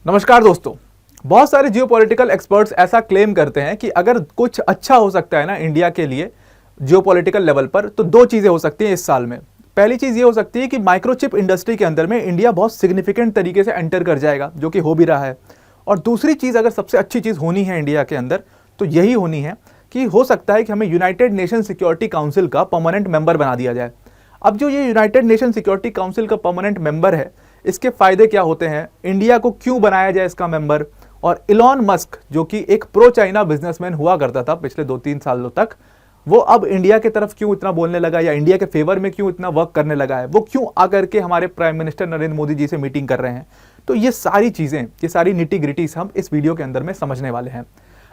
नमस्कार दोस्तों। बहुत सारे जियोपॉलिटिकल एक्सपर्ट्स ऐसा क्लेम करते हैं कि अगर कुछ अच्छा हो सकता है ना इंडिया के लिए जियोपॉलिटिकल लेवल पर, तो दो चीज़ें हो सकती हैं इस साल में। पहली चीज़ ये हो सकती है कि माइक्रोचिप इंडस्ट्री के अंदर में इंडिया बहुत सिग्निफिकेंट तरीके से एंटर कर जाएगा, जो कि हो भी रहा है। और दूसरी चीज़, अगर सबसे अच्छी चीज़ होनी है इंडिया के अंदर, तो यही होनी है कि हो सकता है कि हमें यूनाइटेड नेशन सिक्योरिटी काउंसिल का परमानेंट मेंबर बना दिया जाए। अब जो ये यूनाइटेड नेशन सिक्योरिटी काउंसिल का परमानेंट मेंबर है, इसके फायदे क्या होते हैं, इंडिया को क्यों बनाया जाए इसका मेंबर, और इलॉन मस्क जो कि एक प्रो चाइना बिजनेसमैन हुआ करता था पिछले 2-3 सालों तक, वो अब इंडिया की तरफ क्यों इतना बोलने लगा या इंडिया के फेवर में क्यों इतना वर्क करने लगा है, वो क्यों आकर के हमारे प्राइम मिनिस्टर नरेंद्र मोदी जी से मीटिंग कर रहे हैं। तो ये सारी चीजें, ये सारी निटी ग्रिटीज हम इस वीडियो के अंदर में समझने वाले हैं।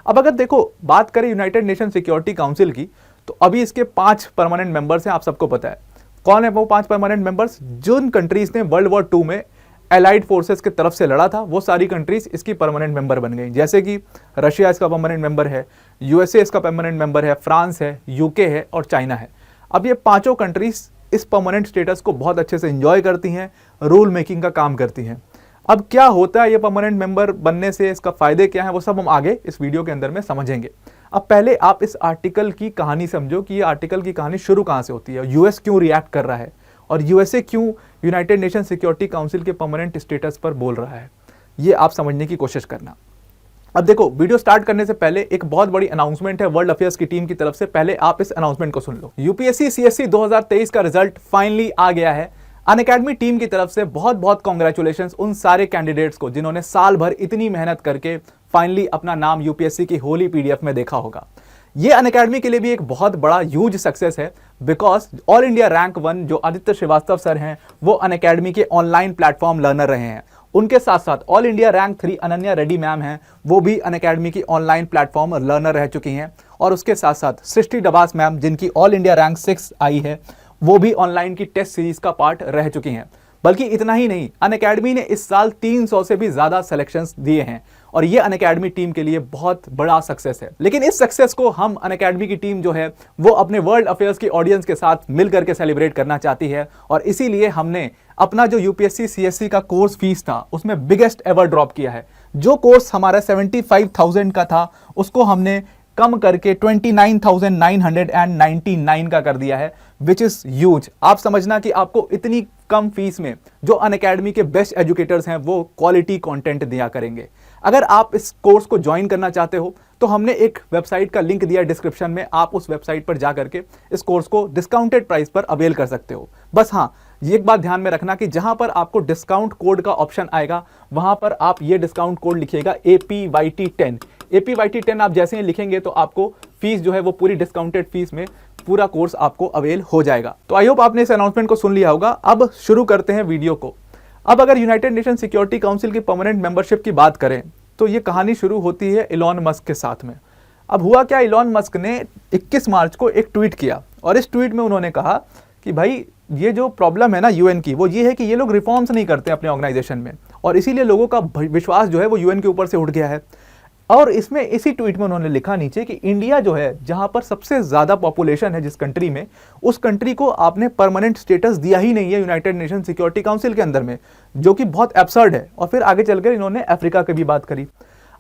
अब अगर देखो, बात करें यूनाइटेड नेशन सिक्योरिटी काउंसिल की, तो अभी इसके 5 परमानेंट मेंबर्स हैं। आप सबको पता है कौन है वो 5 परमानेंट मेंबर्स। जिन कंट्रीज ने वर्ल्ड वॉर 2 में एलाइड फोर्सेस की तरफ से लड़ा था, वो सारी कंट्रीज इसकी परमानेंट मेंबर बन गई। जैसे कि रशिया इसका परमानेंट मेंबर है, यूएसए इसका परमानेंट मेंबर है, फ्रांस है, यूके है और चाइना है। अब ये पांचों कंट्रीज इस परमानेंट स्टेटस को बहुत अच्छे से एंजॉय करती हैं, रूल मेकिंग का काम करती हैं। अब क्या होता है ये परमानेंट मेंबर बनने से, इसका फायदे क्या है, वो सब हम आगे इस वीडियो के अंदर में समझेंगे। अब पहले आप इस आर्टिकल की कहानी समझो कि ये आर्टिकल की कहानी शुरू कहां से होती है, यूएस क्यों रिएक्ट कर रहा है और यूएसए क्यों यूनाइटेड नेशन सिक्योरिटी काउंसिल के परमानेंट स्टेटस पर बोल रहा है, ये आप समझने की कोशिश करना। अब देखो, वीडियो स्टार्ट करने से पहले एक बहुत बड़ी अनाउंसमेंट है वर्ल्ड अफेयर्स की टीम की तरफ से। पहले आप इस अनाउंसमेंट को सुन लो। यूपीएससी सीएससी 2023 का रिजल्ट फाइनली आ गया है। अनअकैडमी टीम की तरफ से बहुत बहुत कॉन्ग्रेचुलेशंस उन सारे कैंडिडेट्स को जिन्होंने साल भर इतनी मेहनत करके फाइनली अपना नाम यूपीएससी की होली पीडीएफ में देखा होगा। ये अनअकैडमी के लिए भी एक बहुत बड़ा ह्यूज सक्सेस है, बिकॉज ऑल इंडिया रैंक 1 जो आदित्य श्रीवास्तव सर हैं, वो अनअकैडमी के ऑनलाइन प्लेटफॉर्म लर्नर रहे हैं। उनके साथ साथ all India rank 3 Ananya Reddy ma'am हैं, वो भी अनअकैडमी की ऑनलाइन प्लेटफॉर्म लर्नर रह चुकी हैं। और उसके साथ साथ सृष्टि डबास मैम, जिनकी ऑल इंडिया रैंक 6 आई है, वो भी ऑनलाइन की टेस्ट सीरीज का पार्ट रह चुकी हैं। बल्कि इतना ही नहीं, अनअकैडमी ने इस साल 300 से भी ज्यादा सिलेक्शंस दिए हैं और ये अनअकैडमी टीम के लिए बहुत बड़ा सक्सेस है। लेकिन इस सक्सेस को हम अनअकैडमी की टीम जो है वो अपने वर्ल्ड अफेयर्स की ऑडियंस के साथ मिलकर के सेलिब्रेट करना चाहती है, और इसीलिए हमने अपना जो यूपीएससी सीएससी का कोर्स फीस था उसमें बिगेस्ट एवर ड्रॉप किया है। जो कोर्स हमारा 75,000 का था, उसको हमने कम करके 29,999 का कर दिया है, विच इज ह्यूज। आप समझना कि आपको इतनी कम फीस में जो अनअकैडमी के बेस्ट एजुकेटर्स हैं वो क्वालिटी कंटेंट दिया करेंगे। अगर आप इस कोर्स को ज्वाइन करना चाहते हो तो हमने एक वेबसाइट का लिंक दिया डिस्क्रिप्शन में, आप उस वेबसाइट पर जा करके इस कोर्स को डिस्काउंटेड प्राइस पर अवेल कर सकते हो। बस हाँ, ये एक बात ध्यान में रखना कि जहां पर आपको डिस्काउंट कोड का ऑप्शन आएगा, वहां पर आप ये डिस्काउंट कोड लिखिएगा APYT10। APYT10 आप जैसे ही लिखेंगे तो आपको फीस जो है वो पूरी डिस्काउंटेड फीस में पूरा कोर्स आपको अवेल हो जाएगा। तो आई होप आपने इस अनाउंसमेंट को सुन लिया होगा। अब शुरू करते हैं वीडियो को। अब अगर यूनाइटेड नेशन सिक्योरिटी काउंसिल की परमानेंट मेंबरशिप की बात करें तो ये कहानी शुरू होती है इलॉन मस्क के साथ में। अब हुआ क्या, इलॉन मस्क ने 21 मार्च को एक ट्वीट किया और इस ट्वीट में उन्होंने कहा कि भाई, ये जो प्रॉब्लम है ना यूएन की, वो ये है कि ये लोग रिफॉर्म्स नहीं करते अपने ऑर्गेनाइजेशन में, और इसीलिए लोगों का विश्वास जो है वो यूएन के ऊपर से उठ गया है। और इसमें इसी ट्वीट में उन्होंने लिखा नीचे कि इंडिया जो है, जहां पर सबसे ज्यादा पॉपुलेशन है जिस कंट्री में, उस कंट्री को आपने परमानेंट स्टेटस दिया ही नहीं है यूनाइटेड नेशन सिक्योरिटी काउंसिल के अंदर में, जो कि बहुत एब्सर्ड है। और फिर आगे चलकर इन्होंने अफ्रीका की भी बात करी।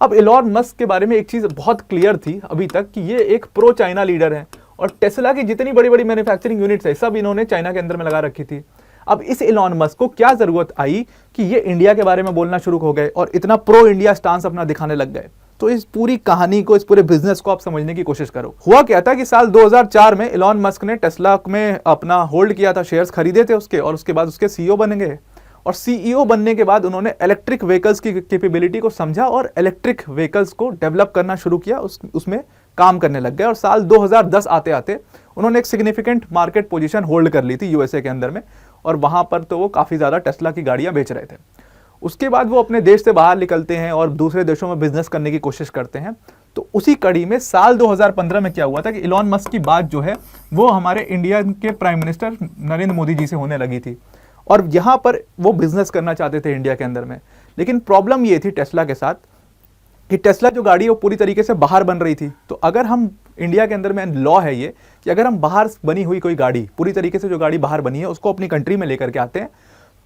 अब इलॉन मस्क के बारे में एक चीज बहुत क्लियर थी अभी तक कि ये एक प्रो चाइना लीडर है, और टेस्ला की जितनी बड़ी बड़ी मैन्युफैक्चरिंग यूनिट्स है सब इन्होंने चाइना के अंदर में लगा रखी थी। अब इस इलॉन मस्क को क्या जरूरत आई कि ये इंडिया के बारे में बोलना शुरू हो गए और इतना प्रो इंडिया स्टांस अपना दिखाने लग गए। तो इस पूरी कहानी को, इस पूरे बिजनेस को आप समझने की कोशिश करो। हुआ क्या था कि साल 2004 में इलॉन मस्क ने टेस्ला में अपना होल्ड किया था, शेयर्स खरीदे थे उसके, और उसके बाद उसके सीईओ बन गए। और सीईओ बनने के बाद उन्होंने इलेक्ट्रिक व्हीकल्स की कैपेबिलिटी को समझा और इलेक्ट्रिक व्हीकल्स को डेवलप करना शुरू किया, उसमें काम करने लग गए। और साल 2010 आते आते उन्होंने एक सिग्निफिकेंट मार्केट पोजीशन होल्ड कर ली थी यूएसए के अंदर में, और वहां पर तो वो काफी ज्यादा टेस्ला की गाड़ियां बेच रहे थे। उसके बाद वो अपने देश से बाहर निकलते हैं और दूसरे देशों में बिजनेस करने की कोशिश करते हैं। तो उसी कड़ी में साल 2015 में क्या हुआ था कि इलॉन मस्क की बात जो है वो हमारे इंडिया के प्राइम मिनिस्टर नरेंद्र मोदी जी से होने लगी थी, और यहां पर वो बिजनेस करना चाहते थे इंडिया के अंदर में। लेकिन प्रॉब्लम ये थी टेस्ला के साथ कि टेस्ला जो गाड़ी है वो पूरी तरीके से बाहर बन रही थी। तो अगर हम इंडिया के अंदर में लॉ है ये कि अगर हम बाहर बनी हुई कोई गाड़ी, पूरी तरीके से जो गाड़ी बाहर बनी है, उसको अपनी कंट्री में लेकर के आते हैं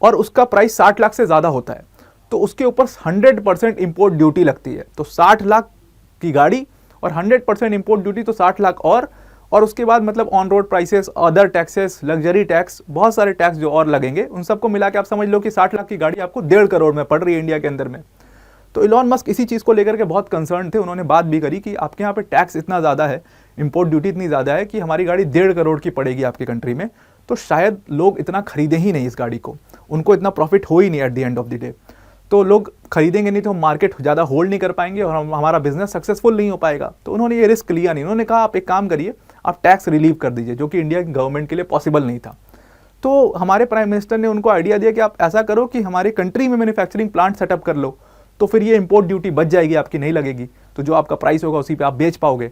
और उसका प्राइस 60 लाख से ज्यादा होता है, तो उसके ऊपर 100% इंपोर्ट ड्यूटी लगती है। तो 60 लाख की गाड़ी और 100% इंपोर्ट ड्यूटी, तो 60 लाख और उसके बाद मतलब on road prices, other taxes, luxury tax, बहुत सारे टैक्स जो और लगेंगे, उन सबको मिला के आप समझ लो कि 60 लाख की गाड़ी आपको 1.5 करोड़ में पड़ रही है इंडिया के अंदर में। तो इलॉन मस्क इसी चीज़ को लेकर के बहुत कंसर्न थे। उन्होंने बात भी करी कि आपके यहाँ पे टैक्स इतना ज़्यादा है, इंपोर्ट ड्यूटी इतनी ज़्यादा है कि हमारी गाड़ी 1.5 करोड़ की पड़ेगी आपकी कंट्री में, तो शायद लोग इतना खरीदें ही नहीं इस गाड़ी को, उनको इतना प्रॉफिट हो ही नहीं at the end of the day. तो लोग खरीदेंगे नहीं तो हम मार्केट ज़्यादा होल्ड नहीं कर पाएंगे और हमारा बिजनेस सक्सेसफुल नहीं हो पाएगा। तो उन्होंने ये रिस्क लिया नहीं। उन्होंने कहा आप एक काम करिए, आप टैक्स रिलीव कर दीजिए, जो कि इंडिया की गवर्नमेंट के लिए पॉसिबल नहीं था। तो हमारे प्राइम मिनिस्टर ने उनको आइडिया दिया कि आप ऐसा करो कि हमारे कंट्री में मैन्युफैक्चरिंग प्लांट सेटअप कर लो, तो फिर ये इंपोर्ट ड्यूटी बच जाएगी, आपकी नहीं लगेगी, तो जो आपका प्राइस होगा उसी पे आप बेच पाओगे।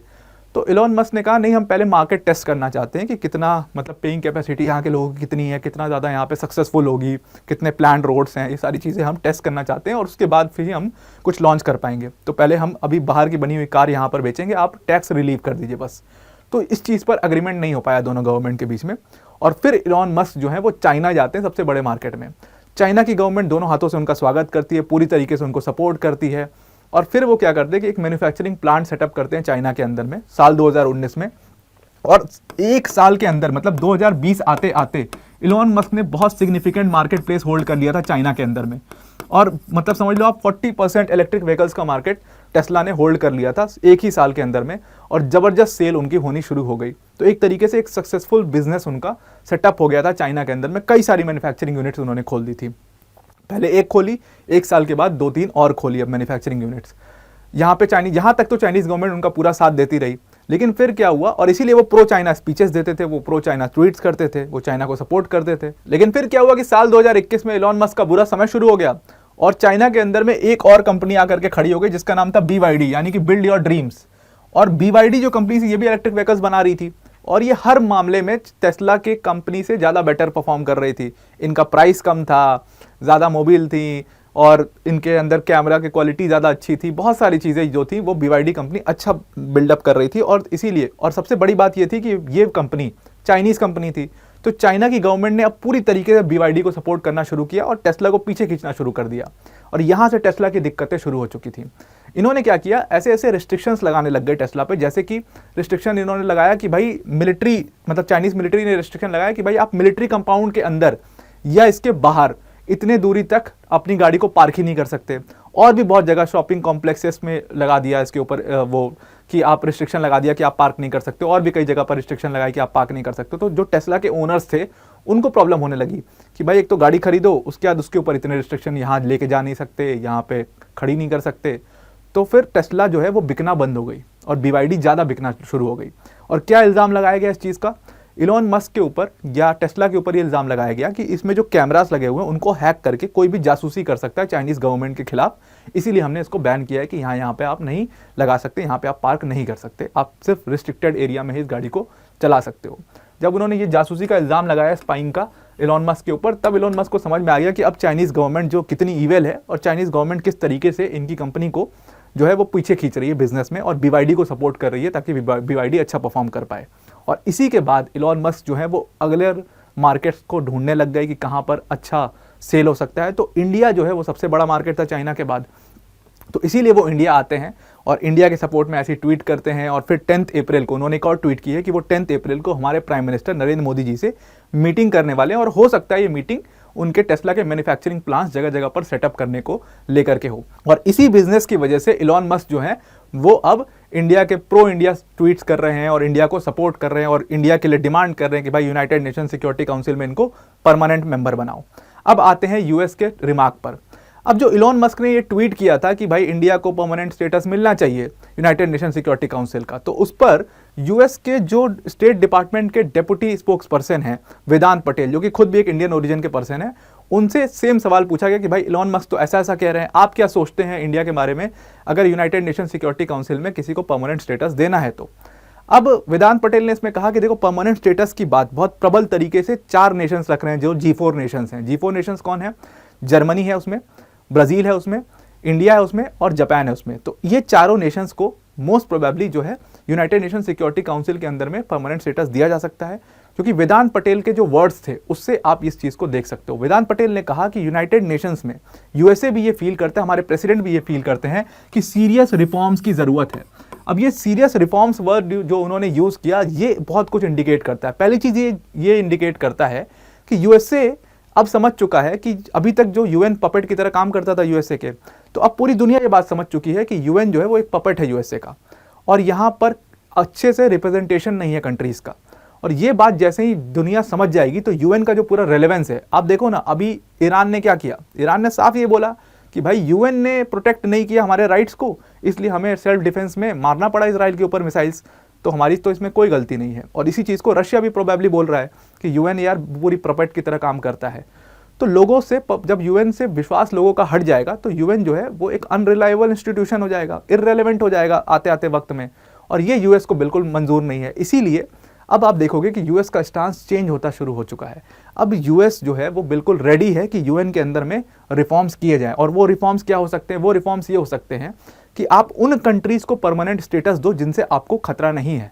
तो इलॉन मस्क ने कहा नहीं, हम पहले मार्केट टेस्ट करना चाहते हैं कि कितना मतलब पेइंग कैपेसिटी यहाँ के लोगों की कितनी है, कितना ज़्यादा यहाँ पे सक्सेसफुल होगी, कितने प्लान रोड्स हैं, ये सारी चीज़ें हम टेस्ट करना चाहते हैं और उसके बाद फिर हम कुछ लॉन्च कर पाएंगे। तो पहले हम अभी बाहर की बनी हुई कार यहाँ पर बेचेंगे, आप टैक्स रिलीव कर दीजिए बस। तो इस चीज़ पर अग्रीमेंट नहीं हो पाया दोनों गवर्नमेंट के बीच में। और फिर इलॉन मस्क जो है वो चाइना जाते हैं, सबसे बड़े मार्केट में। चाइना की गवर्नमेंट दोनों हाथों से उनका स्वागत करती है, पूरी तरीके से उनको सपोर्ट करती है। और फिर वो क्या करते हैं कि एक मैन्युफैक्चरिंग प्लांट सेटअप करते हैं चाइना के अंदर में साल 2019 में। और एक साल के अंदर मतलब 2020 आते आते इलॉन मस्क ने बहुत सिग्निफिकेंट मार्केट प्लेस होल्ड कर लिया था चाइना के अंदर में। और मतलब समझ लो आप 40% इलेक्ट्रिक व्हीकल्स का मार्केट टेस्ला ने होल्ड कर लिया था एक ही साल के अंदर में, और ज़बरदस्त सेल उनकी होनी शुरू हो गई। तो एक तरीके से एक सक्सेसफुल बिजनेस उनका सेटअप हो गया था चाइना के अंदर में। कई सारी मैन्युफैक्चरिंग यूनिट्स उन्होंने खोल दी थी, पहले एक खोली, एक साल के बाद 2-3 और खोली अब मैन्युफैक्चरिंग यूनिट्स। यहाँ पे यहाँ तक तो चाइनीज़ गवर्नमेंट उनका पूरा साथ देती रही। लेकिन फिर क्या हुआ, और इसीलिए वो प्रो चाइना स्पीचेस देते थे, वो प्रो चाइना ट्वीट्स करते थे, वो चाइना को सपोर्ट करते थे। लेकिन फिर क्या हुआ कि साल 2021 में इलॉन मस्क का बुरा समय शुरू हो गया और चाइना के अंदर में एक और कंपनी आकर के खड़ी हो गई जिसका नाम था BYD, यानी कि बिल्ड योर ड्रीम्स। और BYD जो कंपनी थी ये भी इलेक्ट्रिक व्हीकल्स बना रही थी और ये हर मामले में टेस्ला के कंपनी से ज़्यादा बेटर परफॉर्म कर रही थी। इनका प्राइस कम था, ज़्यादा मोबाइल थी और इनके अंदर कैमरा की क्वालिटी ज़्यादा अच्छी थी। बहुत सारी चीज़ें जो थी वो BYD कंपनी अच्छा बिल्डअप कर रही थी। और इसीलिए, और सबसे बड़ी बात ये थी कि ये कंपनी चाइनीज़ कंपनी थी, तो चाइना की गवर्नमेंट ने अब पूरी तरीके से BYD को सपोर्ट करना शुरू किया और टेस्ला को पीछे खींचना शुरू कर दिया। और यहाँ से टेस्ला की दिक्कतें शुरू हो चुकी थी। इन्होंने क्या किया, ऐसे ऐसे रिस्ट्रिक्शंस लगाने लग गए टेस्ला पे, जैसे कि रिस्ट्रिक्शन इन्होंने लगाया कि भाई मिलिट्री, मतलब चाइनीज़ मिलिट्री ने रिस्ट्रिक्शन लगाया कि भाई आप मिलिट्री कंपाउंड के अंदर या इसके बाहर इतने दूरी तक अपनी गाड़ी को पार्क ही नहीं कर सकते। और भी बहुत जगह शॉपिंग कॉम्प्लेक्सेस में लगा दिया इसके ऊपर वो कि आप रिस्ट्रिक्शन लगा दिया कि आप पार्क नहीं कर सकते, और भी कई जगह पर रिस्ट्रिक्शन लगाई कि आप पार्क नहीं कर सकते। तो जो टेस्ला के ओनर्स थे उनको प्रॉब्लम होने लगी कि भाई एक तो गाड़ी खरीदो, उसके बाद उसके ऊपर इतने रिस्ट्रिक्शन, यहाँ लेके जा नहीं सकते, यहाँ पे खड़ी नहीं कर सकते। तो फिर टेस्ला जो है वो बिकना बंद हो गई और BYD ज़्यादा बिकना शुरू हो गई। और क्या इल्ज़ाम लगाया गया इस चीज़ का, इलॉन मस्क के ऊपर या टेस्ला के ऊपर ये इल्ज़ाम लगाया गया कि इसमें जो कैमरास लगे हुए हैं उनको हैक करके कोई भी जासूसी कर सकता है चाइनीज़ गवर्नमेंट के खिलाफ, इसीलिए हमने इसको बैन किया है कि यहाँ पे आप नहीं लगा सकते, यहाँ पे आप पार्क नहीं कर सकते, आप सिर्फ रिस्ट्रिक्टेड एरिया में ही इस गाड़ी को चला सकते हो। जब उन्होंने ये जासूसी का इल्ज़ाम लगाया स्पाइंग का इलॉन मस्क के ऊपर, तब इलॉन मस्क को समझ में आ गया कि अब चाइनीज़ गवर्नमेंट जो कितनी ईवेल है और चाइनीज़ गवर्नमेंट किस तरीके से इनकी कंपनी को जो है वो पीछे खींच रही है बिजनेस में और BYD को सपोर्ट कर रही है ताकि BYD अच्छा परफॉर्म कर पाए। और इसी के बाद इलॉन मस्क जो है वो अगले मार्केट्स को ढूंढने लग गए कि कहाँ पर अच्छा सेल हो सकता है। तो इंडिया जो है वो सबसे बड़ा मार्केट था चाइना के बाद, तो इसीलिए वो इंडिया आते हैं और इंडिया के सपोर्ट में ऐसी ट्वीट करते हैं। और फिर 10 अप्रैल को उन्होंने एक और ट्वीट की है कि वो 10 अप्रैल को हमारे प्राइम मिनिस्टर नरेंद्र मोदी जी से मीटिंग करने वाले हैं और हो सकता है ये मीटिंग उनके टेस्ला के मैन्युफैक्चरिंग प्लांट्स जगह जगह पर सेटअप करने को लेकर के हो। और इसी बिजनेस की वजह से इलॉन मस्क जो है वो अब इंडिया के प्रो इंडिया ट्वीट्स कर रहे हैं और इंडिया को सपोर्ट कर रहे हैं और इंडिया के लिए डिमांड कर रहे हैं कि भाई यूनाइटेड नेशन सिक्योरिटी काउंसिल में इनको परमानेंट मेंबर बनाओ। अब आते हैं यूएस के रिमार्क पर। अब जो इलॉन मस्क ने ये ट्वीट किया था कि भाई इंडिया को परमानेंट स्टेटस मिलना चाहिए यूनाइटेड नेशन सिक्योरिटी काउंसिल का, तो उस पर यूएस के जो स्टेट डिपार्टमेंट के डेप्यूटी स्पोक्स पर्सन हैं वेदांत पटेल, जो कि खुद भी एक इंडियन ओरिजिन के पर्सन है, उनसे सेम सवाल पूछा गया कि भाई इलॉन मस्क तो ऐसा ऐसा कह रहे हैं, आप क्या सोचते हैं इंडिया के बारे में अगर यूनाइटेड नेशन सिक्योरिटी काउंसिल में किसी को परमानेंट स्टेटस देना है तो। अब वेदांत पटेल ने इसमें कहा कि देखो परमानेंट स्टेटस की बात बहुत प्रबल तरीके से 4 नेशंस रख रहे हैं जो G4 नेशंस हैं। G4 नेशंस कौन है, जर्मनी है उसमें, ब्राज़ील है उसमें, इंडिया है उसमें और जापान है उसमें। तो ये चारों नेशंस को मोस्ट प्रोबेबली जो है यूनाइटेड नेशन सिक्योरिटी काउंसिल के अंदर में परमानेंट स्टेटस दिया जा सकता है। क्योंकि वेदांत पटेल के जो वर्ड्स थे उससे आप इस चीज़ को देख सकते हो। वेदांत पटेल ने कहा कि यूनाइटेड नेशंस में यूएसए भी ये फील करता है, हमारे प्रेसिडेंट भी ये फील करते हैं कि सीरियस रिफॉर्म्स की ज़रूरत है। अब ये सीरियस रिफॉर्म्स वर्ड जो उन्होंने यूज़ किया, ये बहुत कुछ इंडिकेट करता है। पहली चीज़ ये इंडिकेट करता है कि यूएसए अब समझ चुका है कि अभी तक जो यूएन पपेट की तरह काम करता था यूएसए के, तो अब पूरी दुनिया ये बात समझ चुकी है कि यूएन जो है वो एक पपेट है यूएसए का, और यहाँ पर अच्छे से रिप्रेजेंटेशन नहीं है कंट्रीज़ का। और ये बात जैसे ही दुनिया समझ जाएगी तो यूएन का जो पूरा रेलेवेंस है, आप देखो ना, अभी ईरान ने क्या किया, ईरान ने साफ ये बोला कि भाई यूएन ने प्रोटेक्ट नहीं किया हमारे राइट्स को, इसलिए हमें सेल्फ डिफेंस में मारना पड़ा इसराइल के ऊपर मिसाइल्स, तो हमारी तो इसमें कोई गलती नहीं है। और इसी चीज़ को रशिया भी प्रोबेबली बोल रहा है कि यूएन यार पूरी पपेट की तरह काम करता है। तो लोगों से जब यूएन से विश्वास लोगों का हट जाएगा तो यूएन जो है वो एक अनरिलायबल इंस्टीट्यूशन हो जाएगा, इररेलेवेंट हो जाएगा आते आते वक्त में, और ये यूएस को बिल्कुल मंजूर नहीं है। इसीलिए अब आप देखोगे कि यूएस का स्टांस चेंज होता शुरू हो चुका है। अब यूएस जो है वो बिल्कुल रेडी है कि यूएन के अंदर में रिफॉर्म्स किए जाएं, और वो रिफॉर्म्स क्या हो सकते हैं, वो रिफॉर्म्स ये हो सकते हैं कि आप उन कंट्रीज़ को परमानेंट स्टेटस दो जिनसे आपको खतरा नहीं है।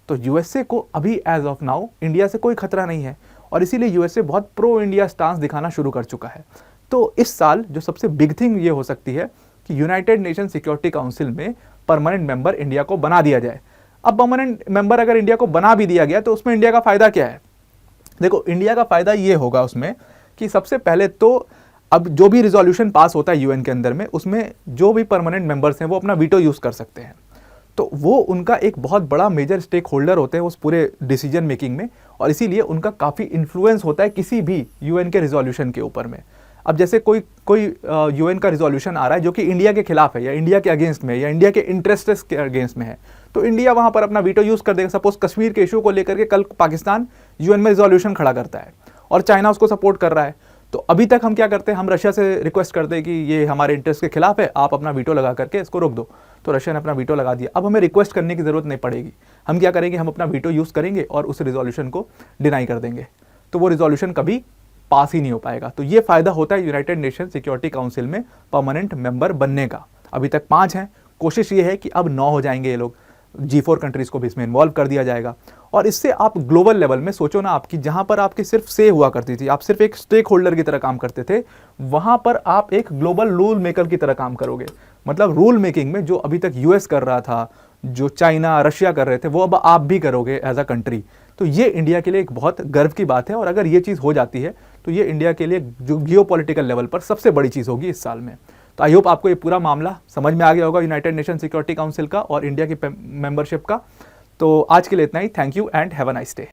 तो यूएसए को अभी एज ऑफ नाउ इंडिया से कोई खतरा नहीं है, और इसीलिए यूएसए बहुत प्रो इंडिया स्टांस दिखाना शुरू कर चुका है। तो इस साल जो सबसे बिग थिंग ये हो सकती है कि यूनाइटेड नेशन सिक्योरिटी काउंसिल में परमानेंट मेंबर इंडिया को बना दिया जाए। अब परमानेंट मेंबर अगर इंडिया को बना भी दिया गया तो उसमें इंडिया का फ़ायदा क्या है? देखो, इंडिया का फ़ायदा ये होगा उसमें कि सबसे पहले तो अब जो भी रिजोल्यूशन पास होता है यूएन के अंदर में, उसमें जो भी परमानेंट मेंबर्स हैं वो अपना वीटो यूज़ कर सकते हैं। तो वो उनका एक बहुत बड़ा मेजर स्टेक होल्डर होते हैं उस पूरे डिसीजन मेकिंग में, और इसीलिए उनका काफ़ी इन्फ्लुएंस होता है किसी भी यूएन के रिजोल्यूशन के ऊपर में। अब जैसे कोई यूएन का रिजोल्यूशन आ रहा है जो कि इंडिया के खिलाफ है या इंडिया के अगेंस्ट में या इंडिया के इंटरेस्ट्स के अगेंस्ट में है, तो इंडिया वहाँ पर अपना वीटो यूज़ कर देगा। सपोज कश्मीर के इशू को लेकर के कल पाकिस्तान यूएन में रिजोल्यूशन खड़ा करता है और चाइना उसको सपोर्ट कर रहा है, तो अभी तक हम क्या करते हैं, हम रशिया से रिक्वेस्ट करते हैं कि ये हमारे इंटरेस्ट के खिलाफ है, आप अपना वीटो लगा करके इसको रोक दो। तो रशिया ने अपना वीटो लगा दिया। अब हमें रिक्वेस्ट करने की ज़रूरत नहीं पड़ेगी, हम क्या करेंगे, हम अपना वीटो यूज़ करेंगे और उस रिजोल्यूशन को डिनाई कर देंगे, तो वो रिजोल्यूशन कभी पास ही नहीं हो पाएगा। तो ये फ़ायदा होता है यूनाइटेड नेशन सिक्योरिटी काउंसिल में परमानेंट मेंबर बनने का। अभी तक 5 हैं, कोशिश ये है कि अब 9 हो जाएंगे ये लोग, G4 कंट्रीज़ को भी इसमें इन्वॉल्व कर दिया जाएगा। और इससे आप ग्लोबल लेवल में सोचो ना, आपकी जहाँ पर आपकी सिर्फ से हुआ करती थी, आप सिर्फ एक स्टेक होल्डर की तरह काम करते थे, वहाँ पर आप एक ग्लोबल रूल मेकर की तरह काम करोगे। मतलब रूल मेकिंग में जो अभी तक यूएस कर रहा था, जो चाइना रशिया कर रहे थे, वो अब आप भी करोगे एज अ कंट्री। तो ये इंडिया के लिए एक बहुत गर्व की बात है, और अगर ये चीज़ हो जाती है तो ये इंडिया के लिए जो जियोपॉलिटिकल लेवल पर सबसे बड़ी चीज़ होगी इस साल में। तो आई होप आपको ये पूरा मामला समझ में आ गया होगा यूनाइटेड नेशन सिक्योरिटी काउंसिल का और इंडिया की मेंबरशिप का। तो आज के लिए इतना ही। Thank you and have a nice day.